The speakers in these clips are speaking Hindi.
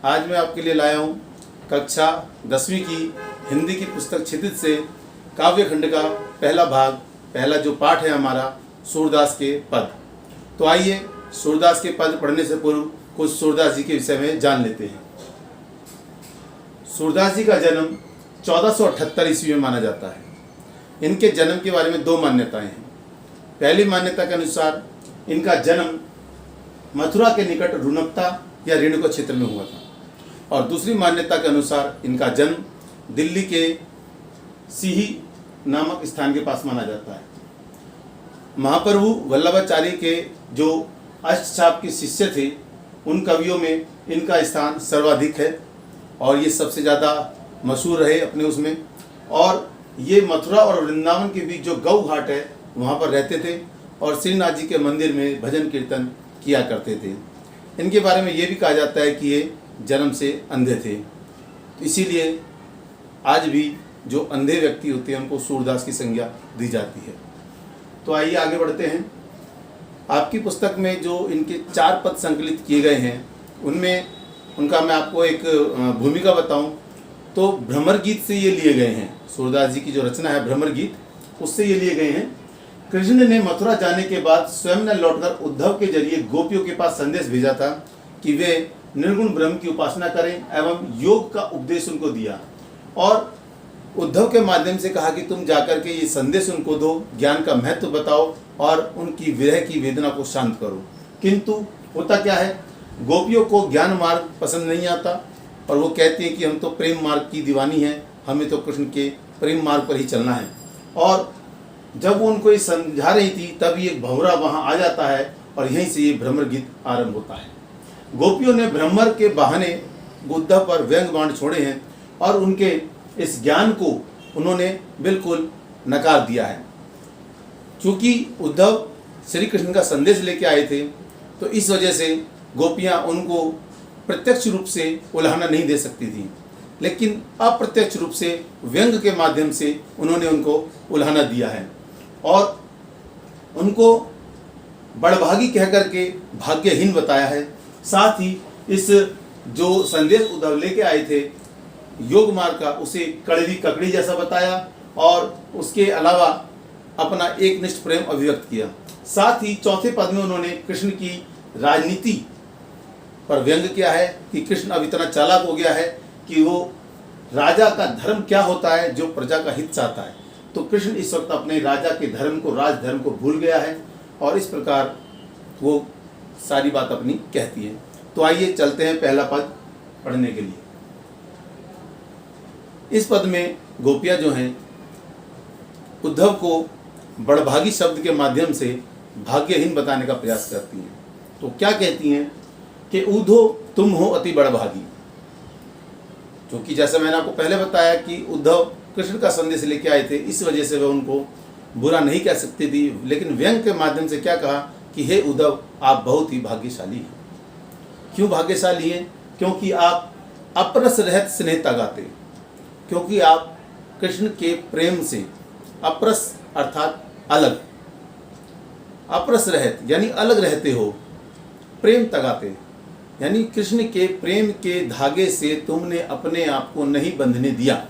आज मैं आपके लिए लाया हूँ कक्षा 10वीं की हिंदी की पुस्तक क्षितिज से काव्य खंड का पहला भाग, पहला जो पाठ है हमारा सूरदास के पद। तो आइए सूरदास के पद पढ़ने से पूर्व कुछ सूरदास जी के विषय में जान लेते हैं। सूरदास जी का जन्म 1478 ईस्वी में माना जाता है। इनके जन्म के बारे में दो मान्यताएं हैं। पहली मान्यता के अनुसार इनका जन्म मथुरा के निकट रुनकता या रेणुका क्षेत्र में हुआ था, और दूसरी मान्यता के अनुसार इनका जन्म दिल्ली के सीही नामक स्थान के पास माना जाता है। महाप्रभु वल्लभाचार्य के जो अष्टचाप के शिष्य थे, उन कवियों में इनका स्थान सर्वाधिक है और ये सबसे ज़्यादा मशहूर रहे अपने उसमें। और ये मथुरा और वृंदावन के बीच जो गौ घाट है वहाँ पर रहते थे और श्रीनाथ जी के मंदिर में भजन कीर्तन किया करते थे। इनके बारे में ये भी कहा जाता है कि ये जन्म से अंधे थे, तो इसीलिए आज भी जो अंधे व्यक्ति होते हैं उनको सूरदास की संज्ञा दी जाती है। तो आइए आगे बढ़ते हैं। आपकी पुस्तक में जो इनके 4 पद संकलित किए गए हैं उनमें उनका मैं आपको एक भूमिका बताऊं तो भ्रमर गीत से ये लिए गए हैं। सूरदास जी की जो रचना है भ्रमर गीत, उससे ये लिए गए हैं। कृष्ण ने मथुरा जाने के बाद स्वयं न लौटकर उद्धव के जरिए गोपियों के पास संदेश भेजा था कि वे निर्गुण ब्रह्म की उपासना करें एवं योग का उपदेश उनको दिया, और उद्धव के माध्यम से कहा कि तुम जाकर के ये संदेश उनको दो, ज्ञान का महत्व बताओ और उनकी विरह की वेदना को शांत करो। किंतु होता क्या है, गोपियों को ज्ञान मार्ग पसंद नहीं आता और वो कहती हैं कि हम तो प्रेम मार्ग की दीवानी हैं, हमें तो कृष्ण के प्रेम मार्ग पर ही चलना है। और जब वो उनको ये समझा रही थी तभी एक भंवरा वहाँ आ जाता है और यहीं से ये भ्रमर गीत आरंभ होता है। गोपियों ने भ्रमर के बहाने उद्धव पर व्यंग बाण छोड़े हैं और उनके इस ज्ञान को उन्होंने बिल्कुल नकार दिया है। क्योंकि उद्धव श्री कृष्ण का संदेश लेके आए थे, तो इस वजह से गोपियाँ उनको प्रत्यक्ष रूप से उल्हाना नहीं दे सकती थी, लेकिन अप्रत्यक्ष रूप से व्यंग के माध्यम से उन्होंने उनको उल्हाना दिया है और उनको बड़भागी कह करके भाग्यहीन बताया है। साथ ही इस जो संदेश उद्धव लेके आए थे योग मार्ग का, उसे कड़वी ककड़ी जैसा बताया और उसके अलावा अपना एकनिष्ठ प्रेम अभिव्यक्त किया। साथ ही चौथे पद में उन्होंने कृष्ण की राजनीति पर व्यंग किया है कि कृष्ण अब इतना चालाक हो गया है कि वो राजा का धर्म क्या होता है जो प्रजा का हित चाहता है। तो कृष्ण इस वक्त अपने राजा के धर्म को, राजधर्म को भूल गया है और इस प्रकार वो सारी बात अपनी कहती है। तो आइए चलते हैं पहला पद पढ़ने के लिए। इस पद में गोपियाँ जो हैं उद्धव को बड़भागी शब्द के माध्यम से भाग्यहीन बताने का प्रयास करती हैं। तो क्या कहती हैं कि उद्धव तुम हो अति बड़भागी, क्योंकि जैसा मैंने आपको पहले बताया कि उद्धव कृष्ण का संदेश लेके आए थे, इस वजह से वह उनको बुरा नहीं कह सकती थी, लेकिन व्यंग के माध्यम से क्या कहा कि हे उद्धव आप बहुत ही भाग्यशाली हैं। क्यों भाग्यशाली हैं? क्योंकि आप अपरस रहित स्नेह तगाते, क्योंकि आप कृष्ण के प्रेम से, अपरस अर्थात अलग, अपरस रहित यानी अलग रहते हो, प्रेम तगाते यानी कृष्ण के प्रेम के धागे से तुमने अपने आप को नहीं बंधने दिया,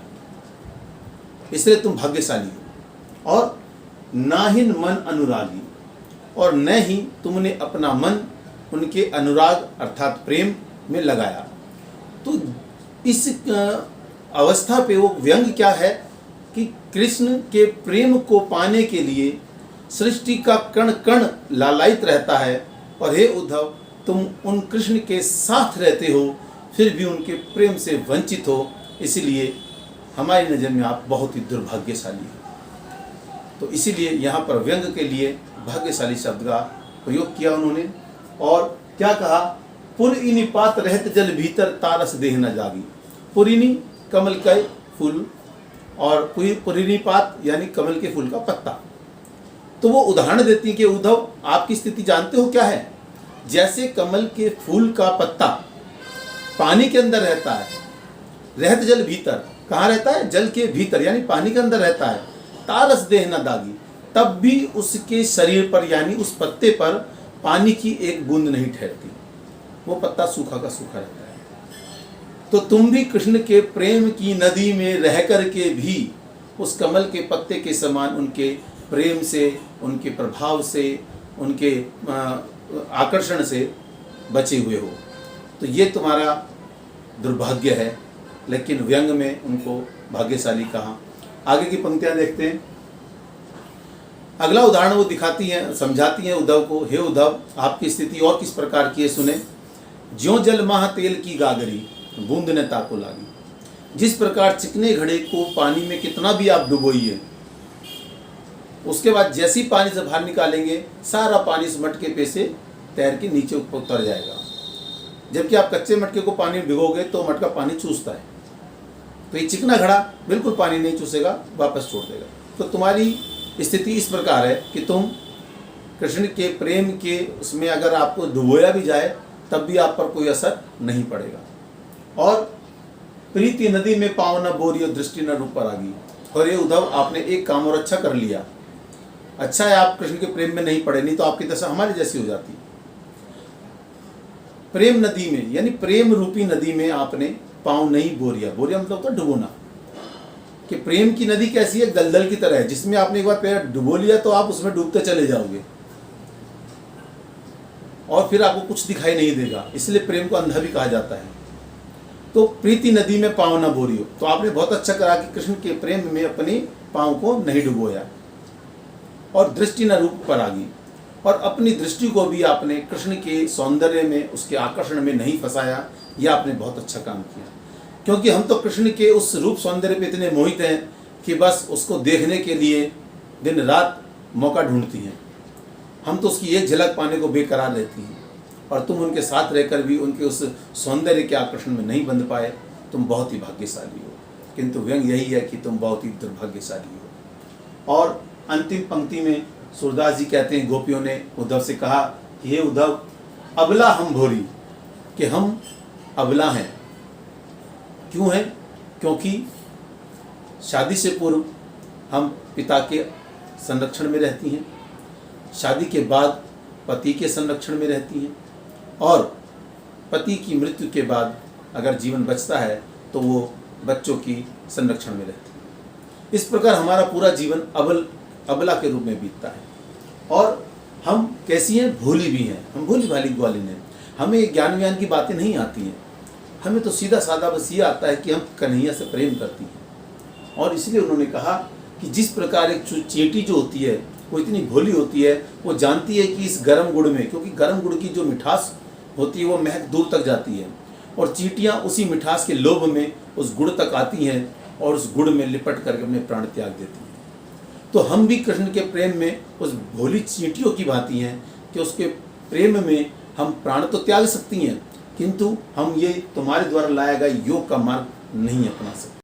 इसलिए तुम भाग्यशाली हो। और ना ही मन अनुरागी, और न ही तुमने अपना मन उनके अनुराग अर्थात प्रेम में लगाया। तो इस अवस्था पे वो व्यंग क्या है कि कृष्ण के प्रेम को पाने के लिए सृष्टि का कण कण लालायित रहता है, और हे उद्धव तुम उन कृष्ण के साथ रहते हो फिर भी उनके प्रेम से वंचित हो, इसलिए हमारी नज़र में आप बहुत ही दुर्भाग्यशाली हो। तो इसीलिए यहाँ पर व्यंग के लिए भाग्यशाली शब्द का प्रयोग किया उन्होंने। और क्या कहा, पुरइनी पात रहत जल भीतर तारस देह न जागी। पुरिनी कमल का फूल और पुरिनी पात यानी कमल के फूल का पत्ता। तो वो उदाहरण देती है कि उद्धव आपकी स्थिति जानते हो क्या है, जैसे कमल के फूल का पत्ता पानी के अंदर रहता है, रहत जल भीतर, कहाँ रहता है, जल के भीतर यानी पानी के अंदर रहता है, तारस देह न दागी, तब भी उसके शरीर पर यानी उस पत्ते पर पानी की एक बूंद नहीं ठहरती, वो पत्ता सूखा का सूखा रहता है। तो तुम भी कृष्ण के प्रेम की नदी में रह कर के भी उस कमल के पत्ते के समान उनके प्रेम से, उनके प्रभाव से, उनके आकर्षण से बचे हुए हो। तो ये तुम्हारा दुर्भाग्य है, लेकिन व्यंग में उनको भाग्यशाली कहा। आगे की पंक्तियां देखते हैं। अगला उदाहरण वो दिखाती हैं, समझाती हैं उद्धव को, हे उद्धव आपकी स्थिति और किस प्रकार की है सुने। ज्यों जल महा तेल की गागरी बूंद ने ताको लागी। जिस प्रकार चिकने घड़े को पानी में कितना भी आप डुबोइए, उसके बाद जैसी पानी से बाहर निकालेंगे सारा पानी इस मटके पे से तैर के नीचे ऊपर उतर जाएगा। जबकि आप कच्चे मटके को पानी में भिगोगे तो मटका पानी चूसता है, तो ये चिकना घड़ा बिल्कुल पानी नहीं चूसेगा, वापस छोड़ देगा। तो तुम्हारी स्थिति इस प्रकार है कि तुम कृष्ण के प्रेम के उसमें अगर आपको डुबोया भी जाए तब भी आप पर कोई असर नहीं पड़ेगा। और प्रीति नदी में पाँव न बोरी और दृष्टि न रूप पर आ गई। और ये उद्धव आपने एक काम और अच्छा कर लिया। अच्छा है आप कृष्ण के प्रेम में नहीं पड़े, नहीं तो आपकी दशा हमारी जैसी हो जाती। प्रेम नदी में यानी प्रेम रूपी नदी में आपने पाँव नहीं बोरिया। बोरिया मतलब होता है डुबोना। कि प्रेम की नदी कैसी है, दलदल की तरह है, जिसमें आपने एक बार पैर डुबो लिया तो आप उसमें डूबते चले जाओगे और फिर आपको कुछ दिखाई नहीं देगा। इसलिए प्रेम को अंधा भी कहा जाता है। तो प्रीति नदी में पाँव न बोरियो, तो आपने बहुत अच्छा करा कि कृष्ण के प्रेम में अपने पाँव को नहीं डुबोया। और दृष्टि न रूप पर आ गई, और अपनी दृष्टि को भी आपने कृष्ण के सौंदर्य में, उसके आकर्षण में नहीं फंसाया। यह आपने बहुत अच्छा काम किया, क्योंकि हम तो कृष्ण के उस रूप सौंदर्य पे इतने मोहित हैं कि बस उसको देखने के लिए दिन रात मौका ढूंढती हैं। हम तो उसकी एक झलक पाने को बेकरार रहती हैं, और तुम उनके साथ रहकर भी उनके उस सौंदर्य के आकर्षण में नहीं बंध पाए। तुम बहुत ही भाग्यशाली हो, किंतु व्यंग यही है कि तुम बहुत ही दुर्भाग्यशाली हो। और अंतिम पंक्ति में सूरदास जी कहते हैं, गोपियों ने उद्धव से कहा, हे उद्धव अबला हम भोरी, कि हम अबला हैं। क्यों है? क्योंकि शादी से पूर्व हम पिता के संरक्षण में रहती हैं, शादी के बाद पति के संरक्षण में रहती हैं, और पति की मृत्यु के बाद अगर जीवन बचता है तो वो बच्चों की संरक्षण में रहती है। इस प्रकार हमारा पूरा जीवन अबला के रूप में बीतता है। और हम कैसी हैं? भोली भी हैं। हम भोली भाली ग्वालिन हैं। हमें ज्ञान व्यान की बातें नहीं आती हैं। हमें तो सीधा साधा बस ये आता है कि हम कन्हैया से प्रेम करती हैं। और इसलिए उन्होंने कहा कि जिस प्रकार एक चींटी जो होती है वो इतनी भोली होती है, वो जानती है कि इस गर्म गुड़ में, क्योंकि गर्म गुड़ की जो मिठास होती है वो महक दूर तक जाती है, और चींटियाँ उसी मिठास के लोभ में उस गुड़ तक आती हैं और उस गुड़ में लिपट करके अपने प्राण त्याग देती हैं। तो हम भी कृष्ण के प्रेम में उस भोली चींटियों की भांति हैं कि उसके प्रेम में हम प्राण तो त्याग सकती हैं, किंतु हम ये तुम्हारे द्वारा लाया गया योग का मार्ग नहीं अपना सकते।